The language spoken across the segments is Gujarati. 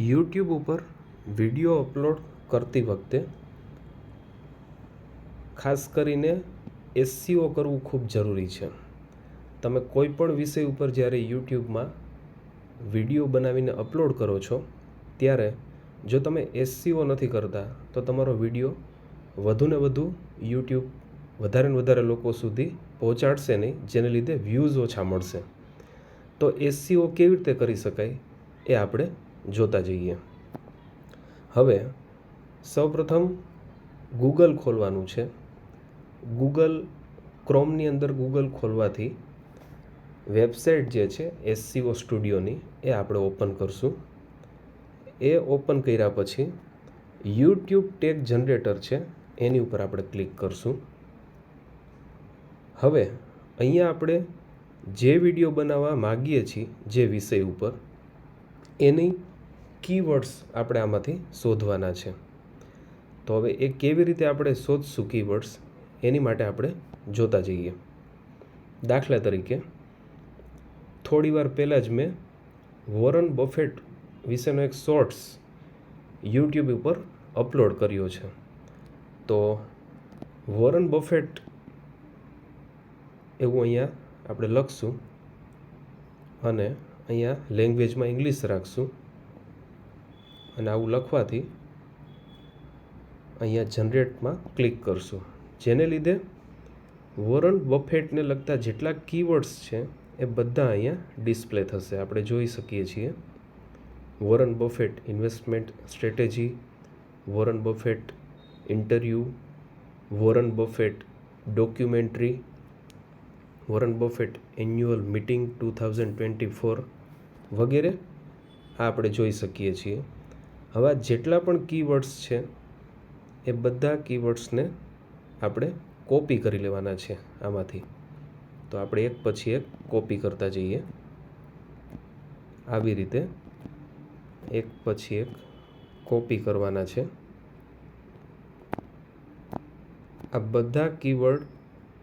યુટ્યુબ ઉપર વિડીયો અપલોડ કરતી વખતે ખાસ કરીને એસસીઓ કરવું ખૂબ જરૂરી છે. તમે કોઈ પણ વિષય ઉપર જ્યારે યુટ્યુબમાં વિડીયો બનાવીને અપલોડ કરો છો ત્યારે જો તમે એસસીઓ નથી કરતા તો તમારો વિડીયો વધુને વધુ યુટ્યુબ વધારે ને વધારે લોકો સુધી પહોંચાડશે નહીં, જેને લીધે વ્યૂઝ ઓછા મળશે. તો એસસીઓ કેવી રીતે કરી શકાય એ આપણે જોતા જઈએ. હવે સૌપ્રથમ ગૂગલ ખોલવાનું છે. ગૂગલ ક્રોમની અંદર ગૂગલ ખોલવાથી વેબસાઇટ જે છે એસસીઓ સ્ટુડિયોની એ આપણે ઓપન કરશું. એ ઓપન કર્યા પછી યુટ્યુબ ટેગ જનરેટર છે એની ઉપર આપણે ક્લિક કરશું. હવે અહીંયા આપણે જે વિડીયો બનાવવા માગીએ છીએ જે વિષય ઉપર એની કીવર્ડ્સ આપણે આમાંથી શોધવાના છે. તો હવે એ કેવી રીતે આપણે શોધશું કીવર્ડ્સ એની માટે આપણે જોતા જઈએ. દાખલા તરીકે થોડી વાર પહેલાં જ મેં વોરન બફેટ વિશેનો એક શોર્ટ્સ યુટ્યુબ ઉપર અપલોડ કર્યો છે. તો વોરન બફેટ એવું અહીંયા આપણે લખશું અને અહીંયા લેંગ્વેજમાં ઇંગ્લિશ રાખશું અને આવું લખવાથી અહીંયા જનરેટમાં ક્લિક કરશું, જેને લીધે વોરન બફેટને લગતા જેટલા કીવર્ડ્સ છે એ બધા અહીંયા ડિસ્પ્લે થશે. આપણે જોઈ શકીએ છીએ Warren buffet investment strategy, Warren buffet interview, Warren buffet documentary, Warren buffet annual meeting 2024 વગેરે આ આપણે જોઈ શકીએ છીએ. હવે જેટલા પણ કીવર્ડ્સ છે એ બધા કીવર્ડ્સને આપણે કોપી કરી લેવાના છે આમાંથી. તો આપણે એક પછી એક કોપી કરતા જઈએ. આવી રીતે એક પછી એક કોપી કરવાના છે. આ બધા કીવર્ડ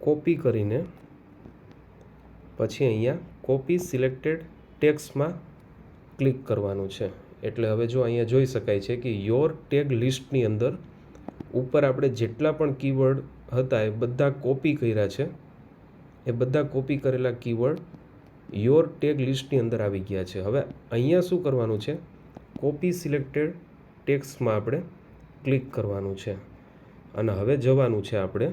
કોપી કરીને પછી અહીંયા કોપી સિલેક્ટેડ ટેક્સ્ટમાં ક્લિક કરવાનું છે. એટલે હવે જો અહીંયા જોઈ શકાય છે કે યોર ટેગ લિસ્ટની અંદર ઉપર આપણે જેટલા પણ કીવર્ડ હતા એ બધા કોપી કર્યા છે. એ બધા કોપી કરેલા કીવર્ડ યોર ટેગ લિસ્ટની અંદર આવી ગયા છે. હવે અહીંયા શું કરવાનું છે, કોપી સિલેક્ટેડ ટેક્સ્ટમાં આપણે ક્લિક કરવાનું છે અને હવે જવાનું છે આપણે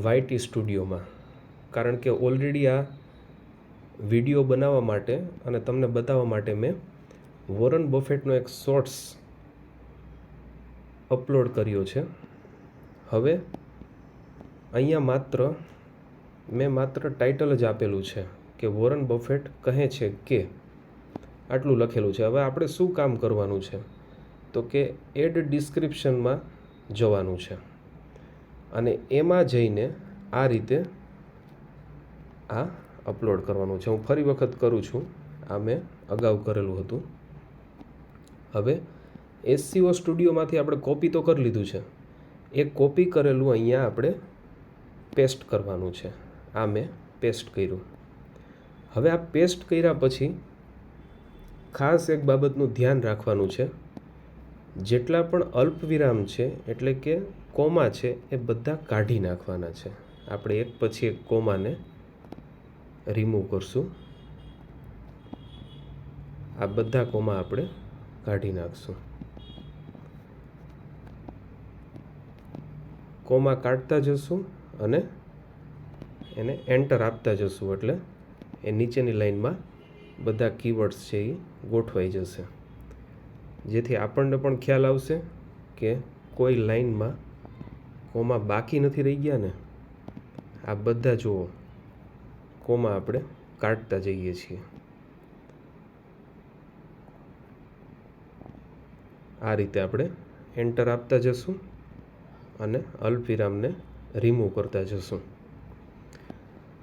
વાયટી સ્ટુડિયોમાં. કારણ કે ઓલરેડી આ વિડીયો બનાવવા માટે અને તમને બતાવવા માટે મેં વોરન બફેટનો એક શોર્ટ્સ અપલોડ કર્યો છે. હવે અહીંયા મેં માત્ર ટાઇટલ જ આપેલું છે કે વોરન બફેટ કહે છે કે, આટલું લખેલું છે. હવે આપણે શું કામ કરવાનું છે તો કે એડ ડિસ્ક્રિપ્શનમાં જવાનું છે અને એમાં જઈને આ રીતે આ અપલોડ કરવાનું છે. હું ફરી વખત કરું છું, આ મેં અગાઉ કરેલું હતું. હવે એસસીઓ સ્ટુડિયોમાંથી આપણે કોપી તો કરી લીધું છે, એ કોપી કરેલું અહીંયા આપણે પેસ્ટ કરવાનું છે. આ મેં પેસ્ટ કર્યું. હવે આ પેસ્ટ કર્યા પછી ખાસ એક બાબતનું ધ્યાન રાખવાનું છે, જેટલા પણ અલ્પવિરામ છે એટલે કે કોમા છે એ બધા કાઢી નાખવાના છે. આપણે એક પછી એક કોમાને રિમૂવ કરશું. આ બધા કોમા આપણે કાઢી નાખશું. કોમા કાઢતા જશું અને એને એન્ટર આપતા જશું એટલે એ નીચેની લાઈનમાં બધા કીવર્ડ્સ છે એ ગોઠવાઈ જશે, જેથી આપણને પણ ખ્યાલ આવશે કે કોઈ લાઈનમાં કોમા બાકી નથી રહી ગયા ને. આ બધા જુઓ કોમા આપણે કાઢતા જઈએ છીએ. આ રીતે આપણે એન્ટર આપતા જશું અને અલ્પવિરામને રિમૂવ કરતા જશું.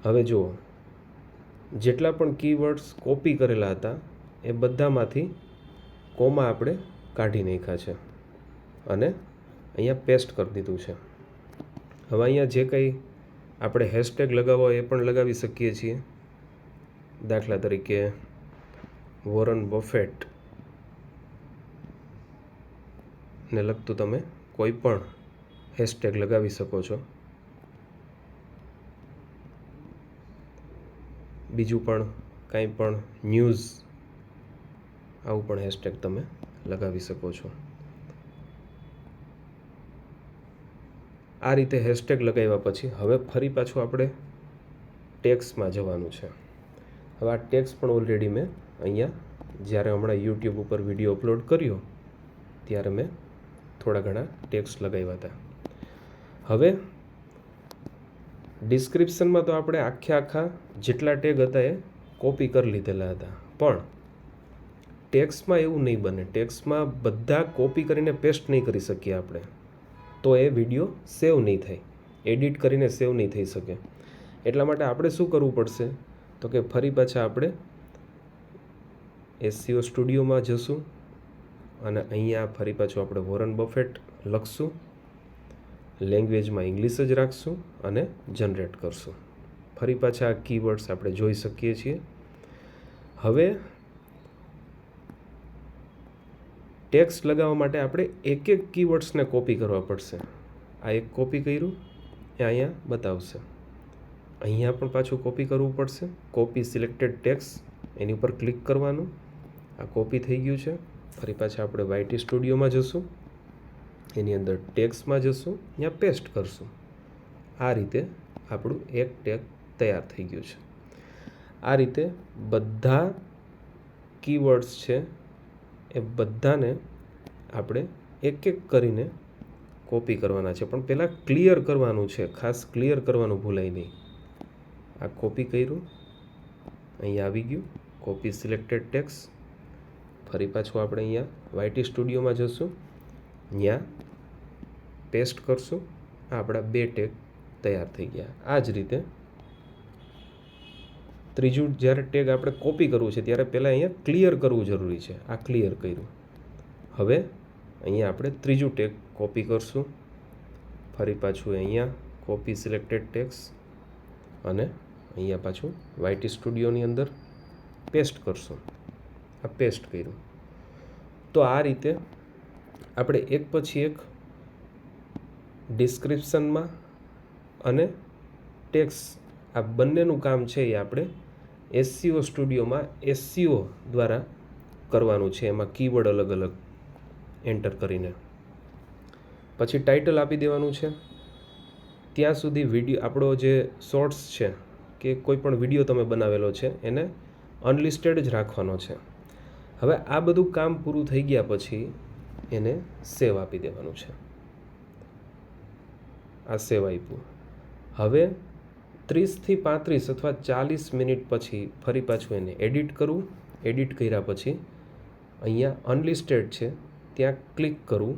હવે જુઓ જેટલા પણ કીવર્ડ્સ કોપી કરેલા હતા એ બધામાંથી કોમા આપણે કાઢી નાખ્યા છે અને અહીંયા પેસ્ટ કરી દીધું છે. હવે અહીંયા જે કંઈ આપણે હેશટેગ લગાવવા એ પણ લગાવી શકીએ છીએ. દાખલા તરીકે વોરન બફેટ ને લગતું તમે કોઈ પણ હેશટેગ લગાવી શકો છો. બીજું પણ કાંઈ પણ ન્યૂઝ આવું પણ હેશટેગ તમે લગાવી શકો છો. આ રીતે હેશટેગ લગાવ્યા પછી હવે ફરી પાછું આપણે ટેક્સમાં જવાનું છે. હવે આ ટેક્સ પણ ઓલરેડી મેં અહીંયા જ્યારે હમણાં યુટ્યુબ ઉપર વિડીયો અપલોડ કર્યો ત્યારે મેં થોડા ઘણા ટેક્સ લગાવ્યા હતા. હવે ડિસ્ક્રિપ્શનમાં તો આપણે આખા જેટલા ટેગ હતા એ કોપી કરી લીધેલા હતા, પણ ટેક્સમાં એવું નહીં બને. ટેક્સમાં બધા કોપી કરીને પેસ્ટ નહીં કરી શકીએ આપણે, તો એ વિડીયો સેવ નહીં થાય, એડિટ કરીને સેવ નહીં થઈ શકે. એટલા માટે આપણે શું કરવું પડશે તો કે ફરી પાછા આપણે SEO સ્ટુડિયોમાં જશું અને અહીંયા ફરી પાછું આપણે વોરન બફેટ લખશું, લેંગ્વેજમાં ઇંગ્લિશ જ રાખશું અને જનરેટ કરશું. ફરી પાછા આ કીવર્ડ્સ આપણે જોઈ શકીએ છીએ. હવે ટેક્સ્ટ લગાવવા માટે આપણે એક કીવર્ડ્સને કોપી કરવા પડશે. આ એક કોપી કર્યું એ અહીંયા બતાવશે. અહીંયા પણ પાછું કોપી કરવું પડશે. કોપી સિલેક્ટેડ ટેક્સ્ટ એની ઉપર ક્લિક કરવાનું. આ કોપી થઈ ગયું છે. ફરી પાછા આપણે YT સ્ટુડિયોમાં જશું, એની અંદર ટેક્સ્ટમાં જશું, ત્યાં પેસ્ટ કરશું. આ રીતે આપણું એક ટેગ તૈયાર થઈ ગયું છે. આ રીતે બધા કીવર્ડ્સ છે એ બધાને આપણે એક કરીને કોપી કરવાના છે, પણ પહેલાં ક્લિયર કરવાનું છે. ખાસ ક્લિયર કરવાનું ભૂલાય નહીં. આ કોપી કર્યું, અહીંયા આવી ગયું કોપી સિલેક્ટેડ ટેક્સ્ટ. ફરી પાછું આપણે અહીંયા YT સ્ટુડિયોમાં જશું, ત્યાં પેસ્ટ કરશું. આપણા 2 ટેગ તૈયાર થઈ ગયા. આ જ રીતે ત્રીજું જ્યારે ટેગ આપણે કોપી કરવું છે ત્યારે પહેલાં અહીંયા ક્લિયર કરવું જરૂરી છે. આ ક્લિયર કર્યું. હવે અહીંયા આપણે ત્રીજું ટેગ કોપી કરશું. ફરી પાછું અહીંયા કોપી સિલેક્ટેડ ટેક્સ્ટ અને અહીંયા પાછું YT સ્ટુડિયોની અંદર પેસ્ટ કરશું. આ પેસ્ટ કર્યું. તો આ રીતે આપણે એક પછી એક ડિસ્ક્રિપ્શનમાં અને ટેક્સ્ટ આ બંનેનું કામ છે એ આપણે SEO સ્ટુડિયોમાં SEO દ્વારા કરવાનું છે. એમાં કીવર્ડ અલગ અલગ એન્ટર કરીને પછી ટાઇટલ આપી દેવાનું છે. ત્યાં સુધી વિડીયો આપણો જે શોર્ટ્સ છે કે કોઈ પણ વિડીયો તમે બનાવેલો છે એને અનલિસ્ટેડ જ રાખવાનો છે. હવે આ બધું કામ પૂરું થઈ ગયા પછી એને સેવ આપી દેવાનું છે. આ સેવ આપ્યું. હવે 30 થી 35 અથવા 40 મિનિટ પછી ફરી પાછું એને એડિટ કરવું. એડિટ કર્યા પછી અહીંયા અનલિસ્ટેડ છે ત્યાં ક્લિક કરવું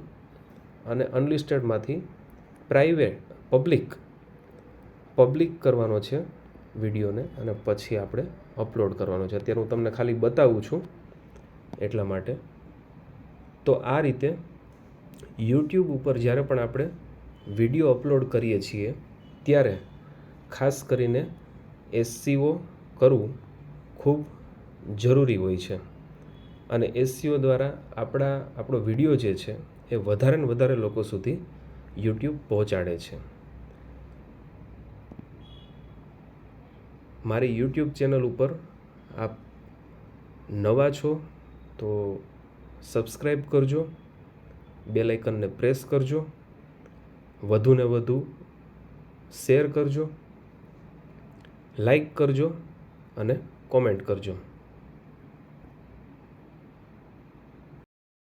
અને અનલિસ્ટેડમાંથી પબ્લિક કરવાનો છે વિડીયોને અને પછી આપણે અપલોડ કરવાનો છે. અત્યારે હું તમને ખાલી બતાવું છું એટલા માટે. તો આ રીતે યુટ્યુબ ઉપર જ્યારે પણ આપણે વિડીયો અપલોડ કરીએ છીએ ત્યારે ખાસ કરીને SEO કરવું ખૂબ જરૂરી હોય છે અને SEO દ્વારા આપણો વિડીયો જે છે એ વધારે ને વધારે લોકો સુધી યુટ્યુબ પહોંચાડે છે. મારી યુટ્યુબ ચેનલ ઉપર આપ નવા છો તો સબસ્ક્રાઈબ કરજો, બેલ આઇકનને પ્રેસ કરજો, વધુને વધુ શેર કરજો, લાઈક કરજો અને કોમેન્ટ કરજો.